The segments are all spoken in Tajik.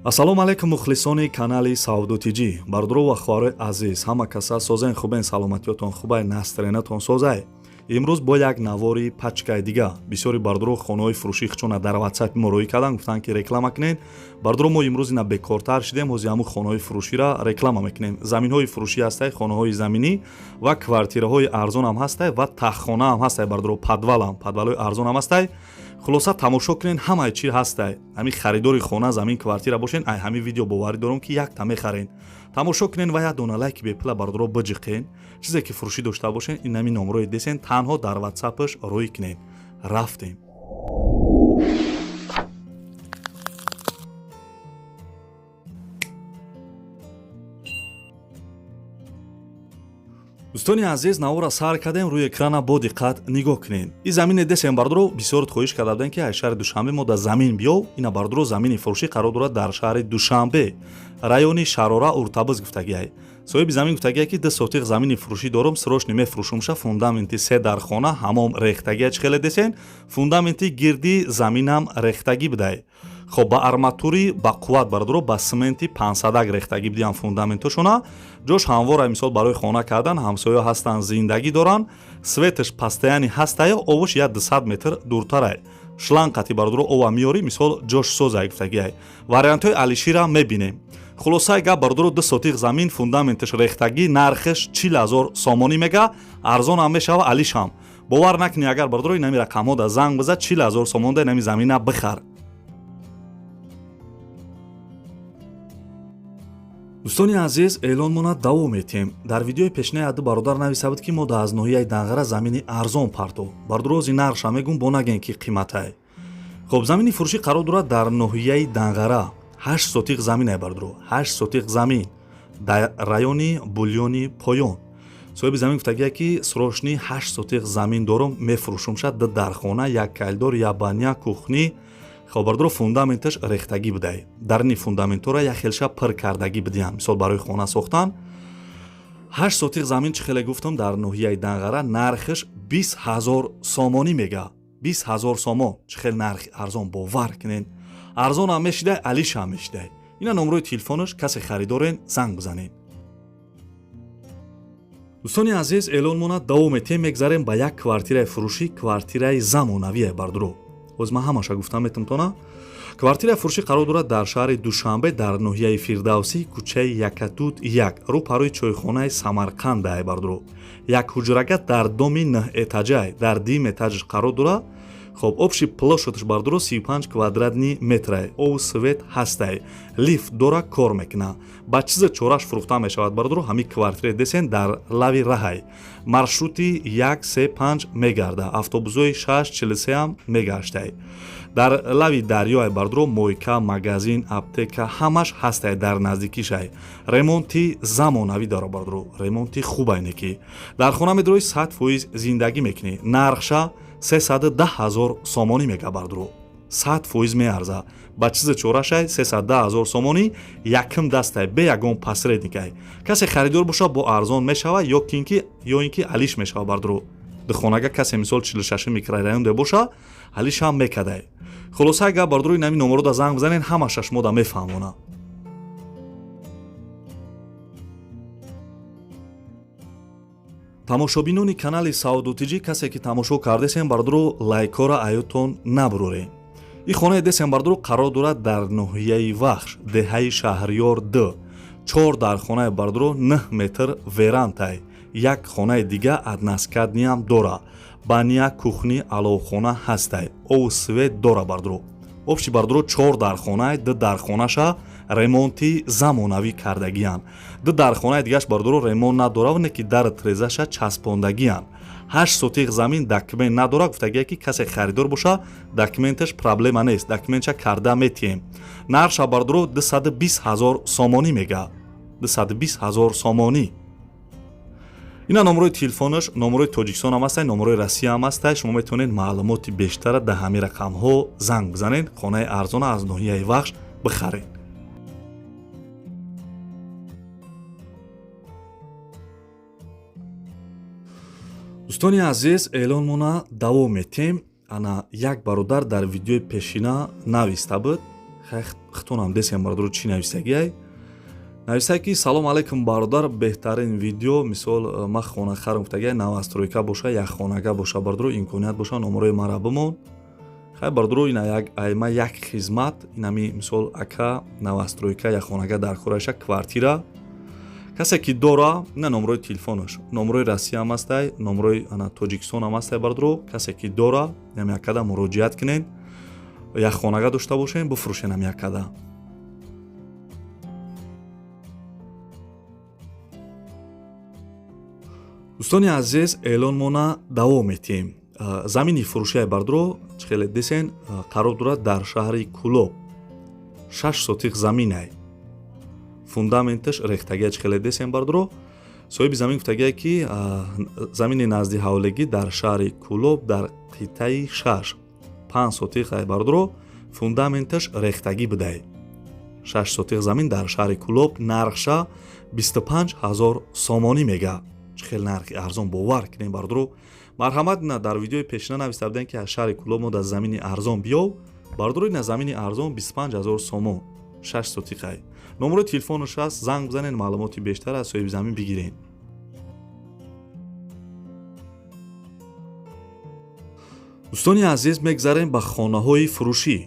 ассалому алайкум мухлисони канали Саудутиҷӣ. Бардуро ва хӯрои азиз, ҳама каса созен хубен, саломатиётон хубай, настренатон созай. имрӯз бо як навори пачкаи дига бисёри бардуро хонаҳои фурӯшӣ хичона дар WhatsApp муроӣ карданд, гуфтанд ки реклама кунед. Бардуро мо имрӯз ина бекортар шидем, ҳозир ҳамун хонаҳои фурӯширо реклама мекунем. Заминҳои фурӯшӣ ҳастай, хонаҳои заминӣ ва квартираҳои арзон ҳам ҳастай ва таххона ҳам ҳастай. Бардуро падвалҳои арзон ҳам ҳастай. хулоса тамошо кунен, ҳамаи чӣ ҳастай. ҳамин харидори хона, замин, квартира бошен, ай ҳамин видео боварӣ дорам ки якта мехарен. Тамошо кунен ва як дона лайки бепула бардуро биҷиқен. чизе ки фурӯшӣ дошта бошен, ин ҳамин номрои десен, танҳо дар WhatsApp-аш рӯй кунен. Рафтем. дӯстони азиз, навора сар кардем, рӯи экрана бо диққат нигоҳ кунед. ин замине десен бардуро бисёрот хоҳиш карда будем ки ай шаҳри Душанбе мо дар замин биёв. ина бардуро замини фурӯшӣ қарор дорад дар шаҳри Душанбе, райони Шарора, Уртабыз гуфтагиай. соҳиби замин гуфтагиай ки 2 сотиқ замини фурӯшӣ дорам, срочно мефурӯшумша, фундаменти 3 дар хона, ҳамом рехтагиай чихеле десен, фундаменти гирди заминам рехтагӣ будай. хоб ба арматури ба қувват бардуро ба сименти 500 рехтагӣ будиам фундаментошона. ҷош ҳамвора мисол барои хона кардан, ҳамсоё ҳастанд, зиндагӣ доранд, светаш постоянӣ ҳастая, овуш як 200 метр дуртарай. шланқати бардуро ова миёрӣ, мисол ҷош созай гуфтагиай. вариантҳои алишира мебинем. хулосаи гап бардуро 2 сотиқ замин, фундаменташ рехтагӣ, нархаш 40,000 сомонӣ мега, арзон ҳам мешава, алишам. бовар накунӣ, агар бардуро инами рақамҳо да занг бизад, 40,000 сомон да инами замина бихар. дӯстони азиз, эълон монад давом метем. дар видеои пешинаи аду бародар нависа буд ки мо да аз ноҳияи Дангара замини арзон партов. бардуро зи нарша мегум, бо наген ки қиматай. хоб замини фурӯшӣ қарор дорад дар ноҳияи Дангара. 8 сотиқ заминай бардуро, 8 сотиқ замин дар райони Бульёни Поён. соҳиби замин гуфтагиай ки срочни 8 сотиқ замин дорам, мефурӯшумша, ду дархона, як кайлдор, як баня, кухни. хоб бардуро фундаменташ рехтагӣ будай. дарни фундаментора як хелша пир кардагӣ будиам, мисол барои хона сохтан. 8 сотиқ замин чихеле гуфтам дар ноҳияи Дангара, нархаш 20,000 сомонӣ мега. 20,000 сомон, чихел нархи арзон, бовар кунен. арзон ҳам мешидай, алиш ҳам мешидай. ина номрои телефонаш, касе харидорен, занг бизанен. дӯстони азиз, эълон монад давом метем, мегзарем ба як квартираи фурӯшӣ, квартираи замонавие бардуро. ҳозир ман ҳамаша гуфта метамтона. квартираи фурӯшӣ қарор дорад дар шаҳри Душанбе, дар ноҳияи Фирдавсӣ, кӯчаи Якатут 1, рӯпарӯи чойхонаи Самарқандаи бардуро. як ҳуҷрага дар доми 9 этаҷай, дар дим этаҷаш қарор дорад. хоб обши плошадаш бардуро 35 квадратни метрай, ову свет ҳастай, лифт дора, кор мекуна. ба чиза чораш фурӯхта мешавад бардуро, ҳамин квартира десен дар лави раҳай. маршрути 135 мегарда, автобусои 643 ҳам мегаштай. дар лави дарёай бардуро мойка, магазин, аптека ҳамаш ҳастай дар наздикишай. ремонти замонавӣ дора бардуро, ремонти хубай неки. дар хона медрои 100% зиндагӣ мекунӣ. нархша 310,000 сомонӣ мега бардуро. 100% меарза. ба чиза чорашай 310,000 сомонӣ, якм дастай, бе ягон посредникай. касе харидор боша, бо арзон мешава ё ин ки алиш мешава бардуро. духонага касе мисол 46 микрорайон де боша, алиш ҳам мекадай. хулоса гап бардуро инами номеро да занг бизанен, ҳамашаш мо да мефаҳмона. тамошобинони канали Саудутиҷӣ, касе ки тамошо кардесен, бардуро лайкора аётон набурорен. ин хонаи десен бардуро қарор дорад дар ноҳияи Вахш, деҳаи Шаҳрёр 2. 4 дархонаи бардуро 9 метр верантай. як хонаи дига аднаскадниам дора. баня, кухни, аловхона ҳастай. ову свет дора бардуро. обши бардуро 4 дархонай, 2 дархонаша ремонти замонавӣ кардагиян. 2 дархонаи дигаш бардуро ремонт надора, ване ки дар трезаша часпондагиян. 8 сотиқ замин, документ надора, гуфтагия ки касе харидор боша, документаш проблема нест, документша карда метием. нарша бардуро 220,000 сомонӣ мега. 220,000 сомонӣ. ина номрои телефонаш, номрои Тоҷикистон ҳам ҳастай, номрои Россия ҳам ҳастай. шумо метавонед маълумоти бештара да ҳамин рақамҳо занг бизанед, хонаи арзона аз ноҳияи Вахш бихаред. дӯстони азиз, эълонмона давом метем. ана як бародар дар видеои пешина нависта буд. хтонам десем бардро чӣ нависагиай. нависае ки салом алайкум бародар, беҳтарин видео мисол ма хона харам гуфтагиай навастройка боша яххонага боша бардро имконият боша номерои мара бимон. хай бардро ина ма як хизмат инами мисол ака навастройка яххонага дар Кураиша квартира касе ки дора ина номерои телефонаш номерои Россия ҳам астай номерои ана Тоҷикистон ҳам астай бардро касе ки дора инами акада муроҷиат кинен яххонага дошта бошен буфурӯшен ами акада. дӯстони азиз эълонмона давом метем. замини фурӯшияи бардро чихеле десен қарор дорад дар шаҳри Кӯлоб 6 сотиқ заминай фундаменташ рехтагия чихеле десен бардро соҳиби замин гуфтагия ки замини назди ҳавлегӣ дар шаҳри Кӯлоб дар қитъаи 6 5 сотиқай бардро фундаменташ рехтагӣ будай. 6 сотиқ замин дар шаҳри Кӯлоб нархша 25 000 сомонӣ мега. чихел нархи арзон бовар кинем бардро. марҳамат ина дар видеои пешина нависта будем ки аз шаҳри Кӯлоб мо дар замини арзон биёв бардро ина замини арзон 25 000 сомон 6 сотиқай. номерои телефонаш аст, занг бизанен маълумоти бештар аз соҳиби замин бигирен. дӯстони азиз мегзарем ба хонаҳои фурӯшӣ.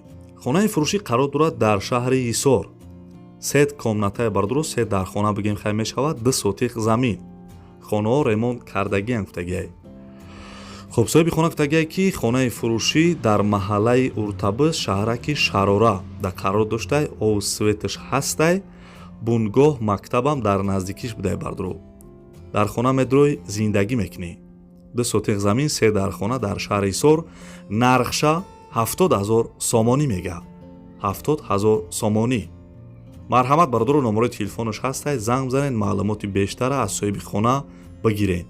хонаи фурӯшӣ қарор дорад дар шаҳри Ҳисор. 3 комнатаи бардро 3 дар хона бигем хай мешавад 2 сотиқ замин. хонаҳо ремонт кардагиан гуфтагиай. хуб соҳиби хона гуфтагиай ки хонаи фурӯшӣ дар маҳаллаи Уртабыз шаҳраки Шарора да қарор доштай ову светаш ҳастай бунгоҳ мактабам дар наздикиш будай бардро. дар хона медрой зиндагӣ мекунӣ. 2 сотиқ замин 3 дар хона дар шаҳри Ҳисор нархша 70 000 сомонӣ мега. 70 000 сомонӣ. марҳамат бардро номерои телефонаш ҳастай занг бизанен маълумоти бештара аз соҳиби хона бигирен.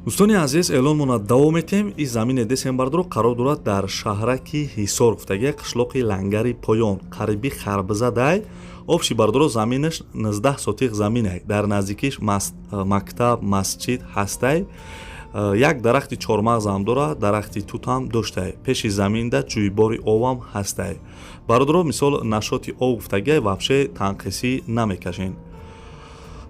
дӯстони азиз эълонмона давом метем. ин замине десем бардро қарор дорад дар шаҳраки Ҳисор гуфтагия қишлоқи Лангари Поён қариби Харбизадай обши бардро заминаш 19 сотиқ заминай дар наздикиш мактаб масҷид ҳастай. як дарахти чормағз ҳам дора дарахти тут ҳам доштай пеши заминда ҷӯйбори овам ҳастай. бародро мисол нашоти об гуфтагия вабше танқисӣ намекашен.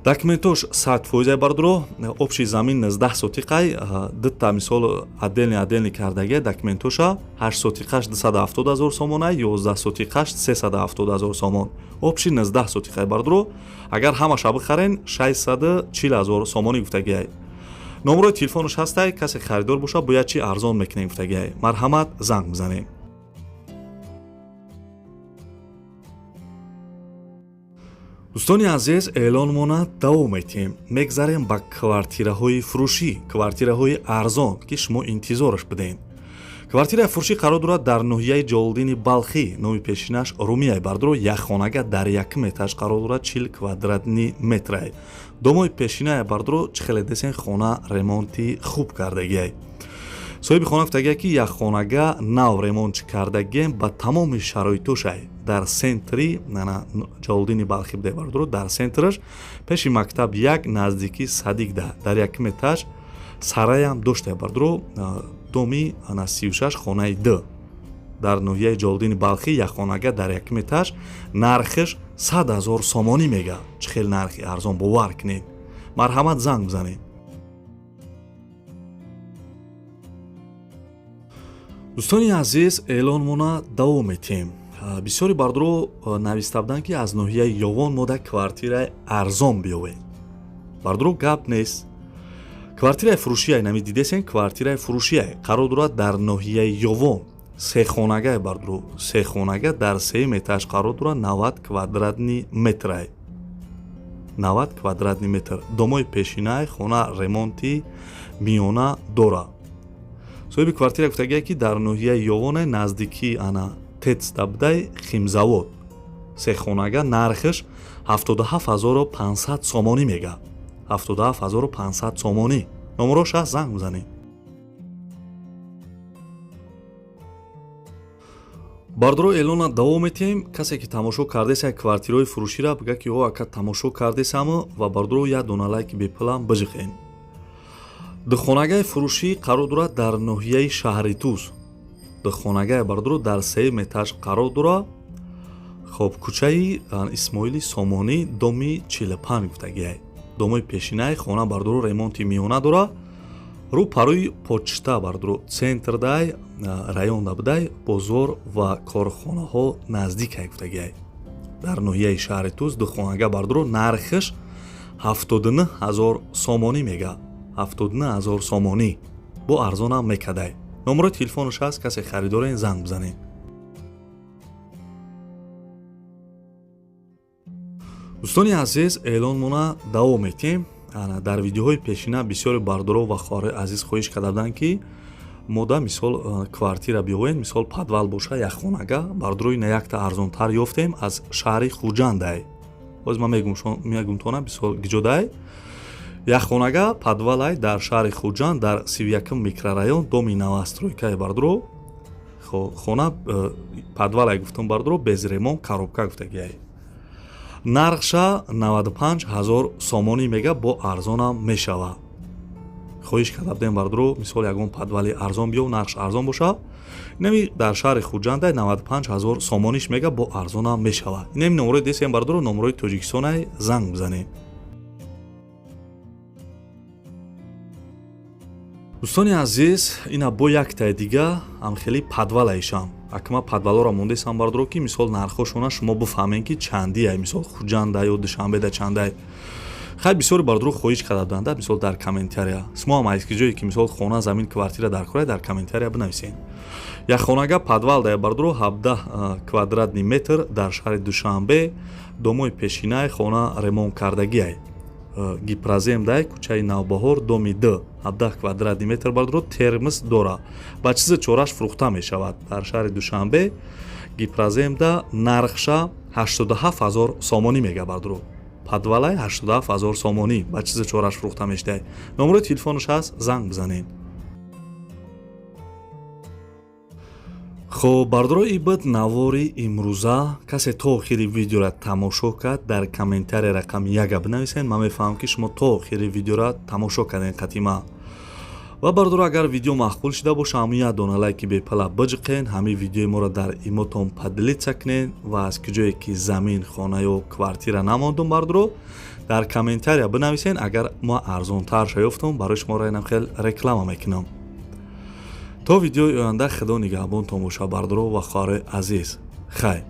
документош 100% бардро обши замин 19 сотиқай дитта мисол отдельни кардагия документоша 8 сотиқаш 270 000 сомонай 11 сотиқаш 370 000 сомон обши 19 сотиқай бардро агар ҳамаша бихарен 640 000 сомонӣ гуфтагиай. номерои телефонаш ҳастай касе харидор боша бояд чи арзон мекунем гуфтагиай. марҳамат занг бизанем. дӯстони азиз эълонмона давом метем. мегзарем ба квартираҳои фурӯшӣ квартираҳои арзон ки шумо интизораш будем. квартираи фурӯшӣ қарор дорад дар ноҳияи Ҷолдини Балхӣ номи пешинаш Румияй бардро яххонага дар 1 этаж қарор дорад 40 квадратни метрай. домои пешинае бардро чихеле десен хона ремонти хуб кардагиай. соҳиби хона гуфтагия ки яххонага нав ремонт кардагием ба тамоми шароитошай дар сентри Ҷолдини Балхӣ будай бардро дар сентраш пеши мактаб як наздики садикда дар 1 этаж сараям доштай бардро доми 36 хонаи д дар ноҳияи Ҷолдини Балхӣ яххонага дар 1 этаж нархиш 100 000 сомонӣ мега. чихел нархи арзон бовар кунед. марҳамат занг бизанед. дӯстони азиз эълонмона давом метем. бисёри бардро нависта буданд ки аз ноҳияи Ёвон мода квартираи арзон биёвем. бардро гап нест. квартираи фурӯшияй нами дидесен квартираи фурӯшияй қарор дорад дар ноҳияи Ёвон сехонагай бардро сехонага дар 3 этаж қарор дорад 90 квадратни метрай 90 квадратни метр домои пешинай хона ремонти миёна дора. соҳиби квартира гуфтагия ки дар ноҳияи Ёвонай наздики ана тецда будай химзавод сехонага нархиш 77 500 сомонӣ мега. 77 500 сомонӣ. номерош аст занг бизанед. бардро эълона давом метем. касе ки тамошо кардеса квартираҳои фурӯширо бига ки о ака тамошо кардесаму ва бардро я дона лайки беплан бижиқен. духонагаи фурӯшӣ қарор дорад дар ноҳияи шаҳри Туз. духонагаи бардуру дар 3 этаж қарор дорад. хоб кӯчаи Исмоили Сомонӣ доми 45 гуфтагиай. домои пешинаи хона бардуру ремонти миёна дорад. рӯ парӯи почта бардуру центр дай район набудай бозор ва корхонаҳо наздикай гуфтагиай. дар ноҳияи шаҳри Туз духонага бардуру нархиш 79 000 сомонӣ мега. 79 000 сомонӣ бо арзонам мекадай. номерои телефонаш ҳаст, касе харидорен занг бизанед. дӯстони азиз, эълон мона давом метем. дар видеоҳои пешина бисёри бардуро ва хори азиз хоҳиш карда буданд ки мода мисол квартира биёед, мисол подвал боша, як хонага бардурои на якта арзонтар ёфтем аз шаҳри Хуҷандай. боз ман мегум тона бисол гиҷодай як хонага подвалай дар шаҳри Хуҷанд дар 31 микрорайон доми Новостройкаи бардуро хона подвалай гуфтам бардуро без ремонт коробка гуфтагиай. нархша 95 000 сомонӣ мега бо арзонам мешава. хоҳиш карда будем бардуро мисол ягон подвали арзон биёв, нархш арзон боша. инами дар шаҳри Хуҷандай 95 000 сомониш мега бо арзонам мешава. инами номерои дестем бардуро номерои Тоҷикистонай занг бизанем. дӯстони азиз, ина бо яктаи дига амхели подвалаишам. акма подвалора мондесам бардуро ки мисол нархошона шумо буфаҳмен ки чандияй, мисол Хуҷанда ё Душанбеда чандай. хай бисёри бардуро хоҳиш карда буданда мисол дар комментария. смо ам айс ки ҷое ки мисол хона, замин, квартира дар курай дар комментария бинависен. як хонага подвал дар бардуро 17 квадратни метр дар шаҳри Душанбе, домои пешинаи хона ремонт кардагиай. гипразем дай кӯчаи Навбаҳор доми 2 17 квадратни метр бардуро термис дора. ба чизи чораш фурӯхта мешавад. дар шаҳри Душанбе гипраземда нархша 87 000 сомонӣ мега бардуро. подвалай 87 000 сомонӣ ба чизи чораш фурӯхта мешавад. номерои телефонаш ҳаст, занг бизанед. хоб бардурои ибд навори имрӯза касе то охири видеора тамошо кард, дар комментария рақами 1 бинависен. ман мефаҳмам ки шумо то охири видеора тамошо кардем қатима. ва бардуро агар видео мақбул шуда боша ҳамин як дона лайки бепала биҷиқен, ҳамин видеои моро дар имотон падилица кунед ва аз куҷое ки замин, хона ё квартира намондум бардуро дар комментария бинависен. агар ма арзонтарша ёфтам барои шуморо инам хел реклама мекунам. то видеои оянда худо нигаҳбонтон боша бардуро ва хоҳарои азиз. хайр.